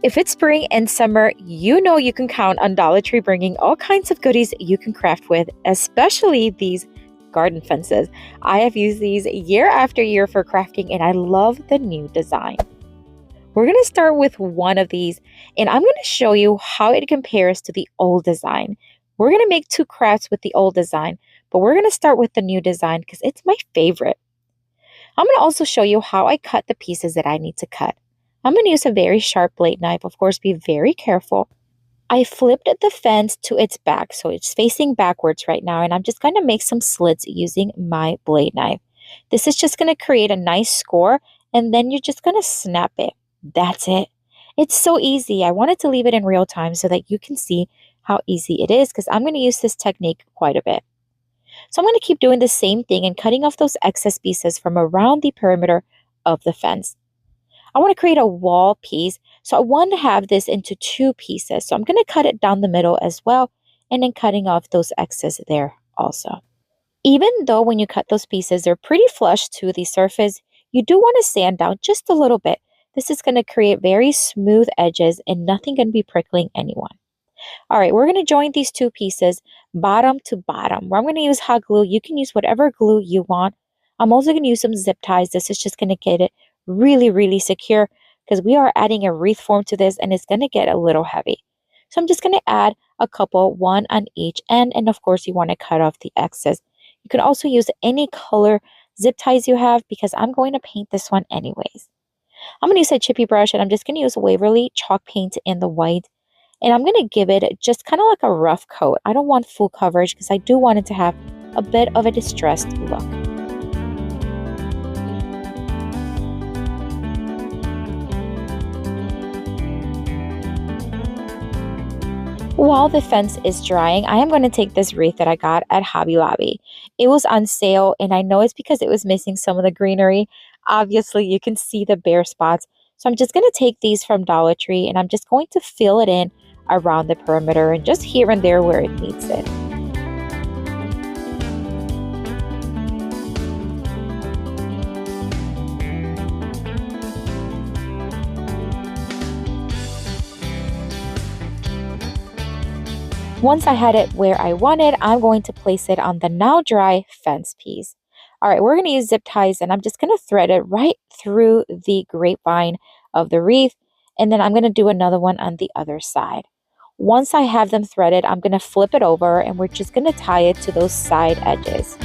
If it's spring and summer, you know you can count on Dollar Tree bringing all kinds of goodies you can craft with, especially these garden fences. I have used these year after year for crafting and I love the new design. We're going to start with one of these and I'm going to show you how it compares to the old design. We're going to make two crafts with the old design, but we're going to start with the new design because it's my favorite. I'm going to also show you how I cut the pieces that I need to cut. I'm going to use a very sharp blade knife. Of course, be very careful. I flipped the fence to its back, so it's facing backwards right now, and I'm just going to make some slits using my blade knife. This is just going to create a nice score, and then you're just going to snap it. That's it. It's so easy. I wanted to leave it in real time so that you can see how easy it is because I'm going to use this technique quite a bit. So I'm going to keep doing the same thing and cutting off those excess pieces from around the perimeter of the fence. I want to create a wall piece, so I want to have this into two pieces. So I'm going to cut it down the middle as well, and then cutting off those excess there also. Even though when you cut those pieces, they're pretty flush to the surface, you do want to sand down just a little bit. This is going to create very smooth edges and nothing going to be prickling anyone. All right, we're going to join these two pieces bottom to bottom. Where I'm going to use hot glue, you can use whatever glue you want. I'm also going to use some zip ties. This is just going to get it really secure because we are adding a wreath form to this and it's going to get a little heavy. So I'm just going to add a couple, one on each end, and of course you want to cut off the excess. You can also use any color zip ties you have because I'm going to paint this one anyways. I'm going to use a chippy brush and I'm just going to use Waverly chalk paint in the white, and I'm going to give it just kind of like a rough coat. I don't want full coverage because I do want it to have a bit of a distressed look. While the fence is drying, I am going to take this wreath that I got at Hobby Lobby. It was on sale, and I know it's because it was missing some of the greenery. Obviously, you can see the bare spots. So I'm just going to take these from Dollar Tree, and I'm just going to fill it in around the perimeter and just here and there where it needs it. Once I had it where I wanted, I'm going to place it on the now dry fence piece. All right, we're going to use zip ties and I'm just going to thread it right through the grapevine of the wreath. And then I'm going to do another one on the other side. Once I have them threaded, I'm going to flip it over and we're just going to tie it to those side edges.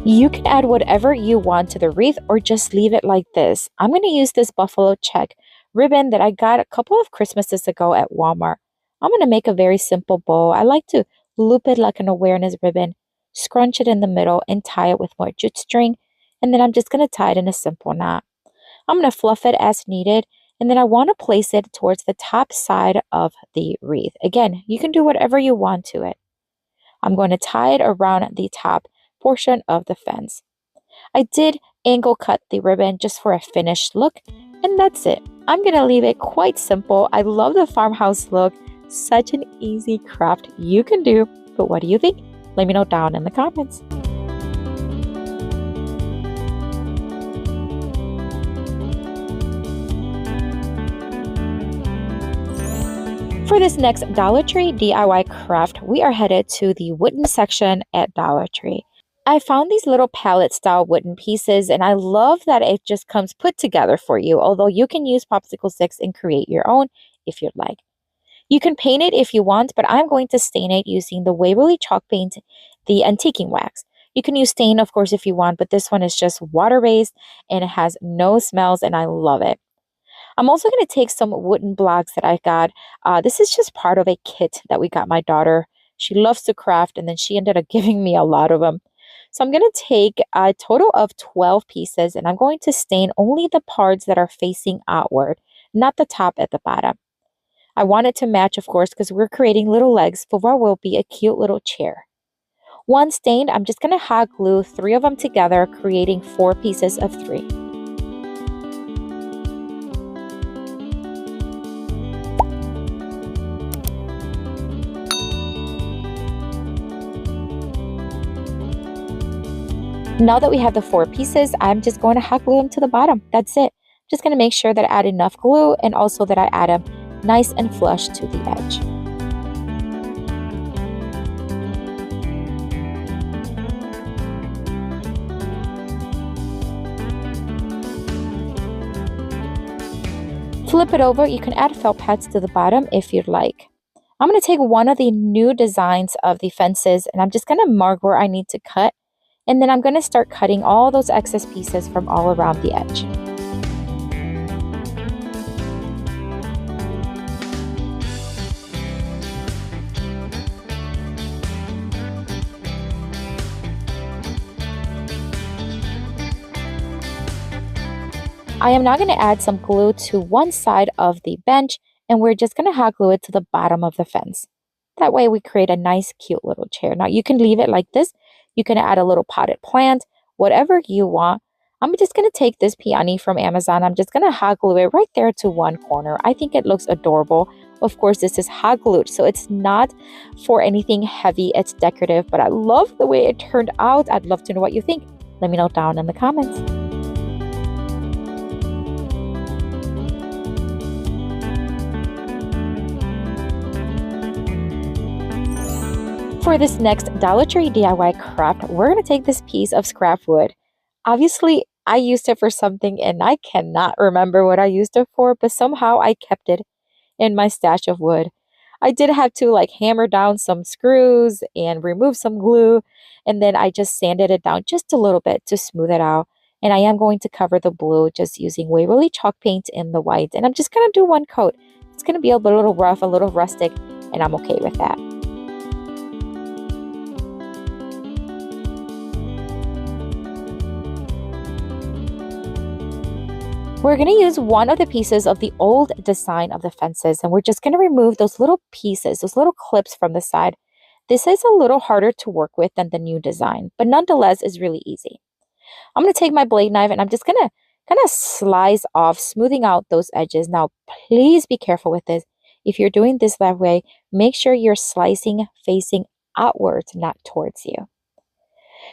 You can add whatever you want to the wreath or just leave it like this. I'm going to use this buffalo check ribbon that I got a couple of Christmases ago at Walmart. I'm going to make a very simple bow. I like to loop it like an awareness ribbon, scrunch it in the middle, and tie it with more jute string. And then I'm just going to tie it in a simple knot. I'm going to fluff it as needed. And then I want to place it towards the top side of the wreath. Again, you can do whatever you want to it. I'm going to tie it around the top portion of the fence. I did angle cut the ribbon just for a finished look, and that's it. I'm going to leave it quite simple. I love the farmhouse look. Such an easy craft you can do, but what do you think? Let me know down in the comments. For this next Dollar Tree DIY craft, we are headed to the wooden section at Dollar Tree. I found these little palette style wooden pieces and I love that it just comes put together for you, although you can use popsicle sticks and create your own if you'd like. You can paint it if you want, but I'm going to stain it using the Waverly chalk paint, the antiquing wax. You can use stain, of course, if you want, but this one is just water-based and it has no smells and I love it. I'm also going to take some wooden blocks that I got. This is just part of a kit that we got my daughter. She loves to craft and then she ended up giving me a lot of them. So I'm going to take a total of 12 pieces and I'm going to stain only the parts that are facing outward, not the top at the bottom. I want it to match, of course, because we're creating little legs for what will be a cute little chair. Once stained, I'm just going to hot glue 3 of them together, creating 4 pieces of 3. Now that we have the 4 pieces, I'm just going to hot glue them to the bottom. That's it. Just going to make sure that I add enough glue and also that I add them nice and flush to the edge. Flip it over. You can add felt pads to the bottom if you'd like. I'm going to take one of the new designs of the fences and I'm just going to mark where I need to cut. And then I'm going to start cutting all those excess pieces from all around the edge. I am now going to add some glue to one side of the bench and we're just going to hot glue it to the bottom of the fence. That way we create a nice cute little chair. Now you can leave it like this. You can add a little potted plant, whatever you want. I'm just going to take this peony from Amazon. I'm just going to hot glue it right there to one corner. I think it looks adorable. Of course, this is hot glued, so it's not for anything heavy. It's decorative, but I love the way it turned out. I'd love to know what you think. Let me know down in the comments. For this next Dollar Tree DIY craft, we're going to take this piece of scrap wood. Obviously, I used it for something and I cannot remember what I used it for, but somehow I kept it in my stash of wood. I did have to like hammer down some screws and remove some glue, and then I just sanded it down just a little bit to smooth it out. And I am going to cover the blue just using Waverly chalk paint in the white, and I'm just going to do one coat. It's going to be a little rough, a little rustic, and I'm okay with that. We're going to use one of the pieces of the old design of the fences, and we're just going to remove those little pieces, those little clips from the side. This is a little harder to work with than the new design, but nonetheless is really easy. I'm going to take my blade knife and I'm just going to kind of slice off, smoothing out those edges. Now, please be careful with this. If you're doing this that way, make sure you're slicing facing outwards, not towards you.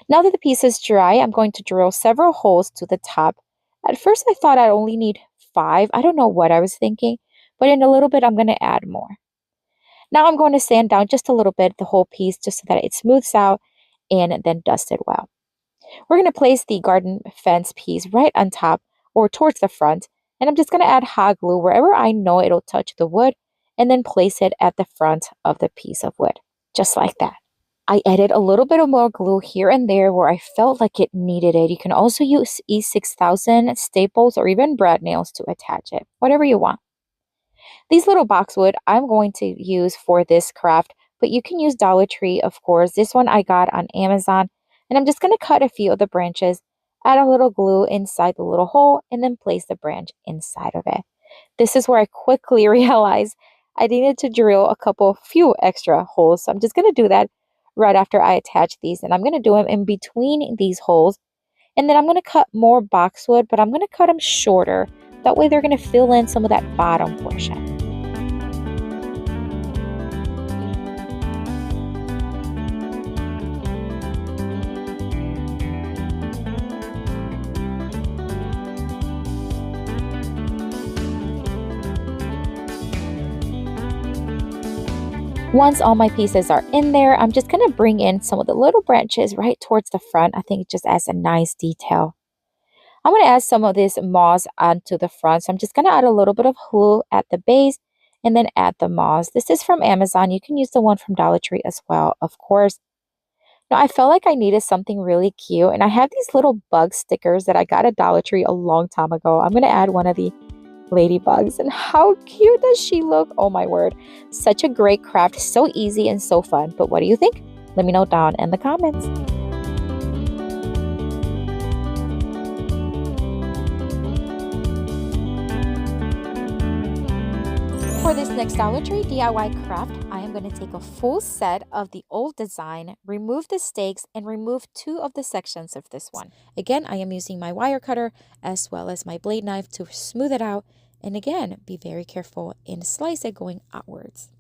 Now that the piece is dry, I'm going to drill several holes to the top. At first, I thought I'd only need 5. I don't know what I was thinking, but in a little bit, I'm going to add more. Now I'm going to sand down just a little bit the whole piece just so that it smooths out and then dust it well. We're going to place the garden fence piece right on top or towards the front, and I'm just going to add hot glue wherever I know it'll touch the wood and then place it at the front of the piece of wood, just like that. I added a little bit of more glue here and there where I felt like it needed it. You can also use E6000 staples or even brad nails to attach it, whatever you want. These little boxwood I'm going to use for this craft, but you can use Dollar Tree, of course. This one I got on Amazon, and I'm just going to cut a few of the branches, add a little glue inside the little hole, and then place the branch inside of it. This is where I quickly realized I needed to drill a few extra holes, so I'm just going to do that right after I attach these, and I'm going to do them in between these holes, and then I'm going to cut more boxwood, but I'm going to cut them shorter. That way they're going to fill in some of that bottom portion. Once all my pieces are in there, I'm just going to bring in some of the little branches right towards the front. I think it just adds a nice detail. I'm going to add some of this moss onto the front. So I'm just going to add a little bit of glue at the base and then add the moss. This is from Amazon. You can use the one from Dollar Tree as well, of course. Now, I felt like I needed something really cute, and I have these little bug stickers that I got at Dollar Tree a long time ago. I'm going to add one of the ladybugs, and how cute does she look? Oh my word, such a great craft, so easy and so fun. But what do you think? Let me know down in the comments. For this next Dollar Tree DIY craft, I am going to take a full set of the old design, remove the stakes, and remove 2 of the sections of this one. Again, I am using my wire cutter as well as my blade knife to smooth it out. And again, be very careful and slice it going outwards.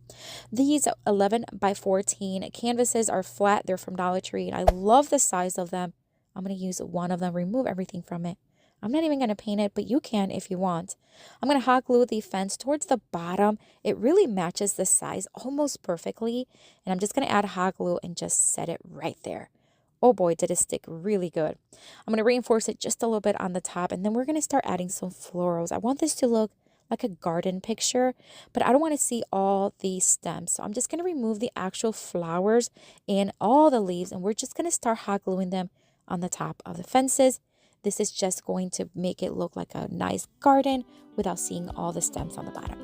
These 11 by 14 canvases are flat. They're from Dollar Tree, and I love the size of them. I'm going to use one of them, remove everything from it. I'm not even going to paint it, but you can if you want. I'm going to hot glue the fence towards the bottom. It really matches the size almost perfectly. And I'm just going to add hot glue and just set it right there. Oh boy, did it stick really good. I'm going to reinforce it just a little bit on the top, and then we're going to start adding some florals. I want this to look like a garden picture, but I don't want to see all the stems. So I'm just going to remove the actual flowers and all the leaves, and we're just going to start hot gluing them on the top of the fences. This is just going to make it look like a nice garden without seeing all the stems on the bottom.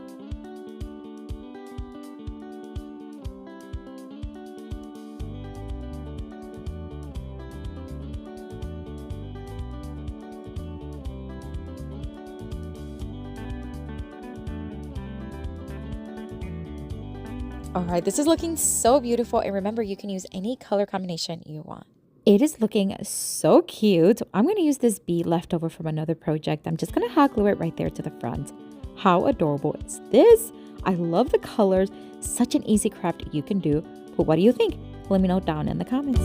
All right, this is looking so beautiful. And remember, you can use any color combination you want. It is looking so cute. I'm going to use this bead left over from another project. I'm just going to hot glue it right there to the front. How adorable is this? I love the colors. Such an easy craft you can do. But what do you think? Let me know down in the comments.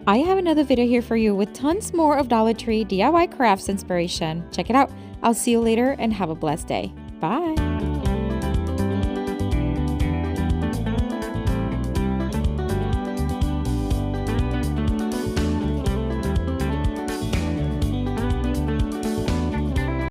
I have another video here for you with tons more of Dollar Tree DIY crafts inspiration. Check it out. I'll see you later and have a blessed day. Bye.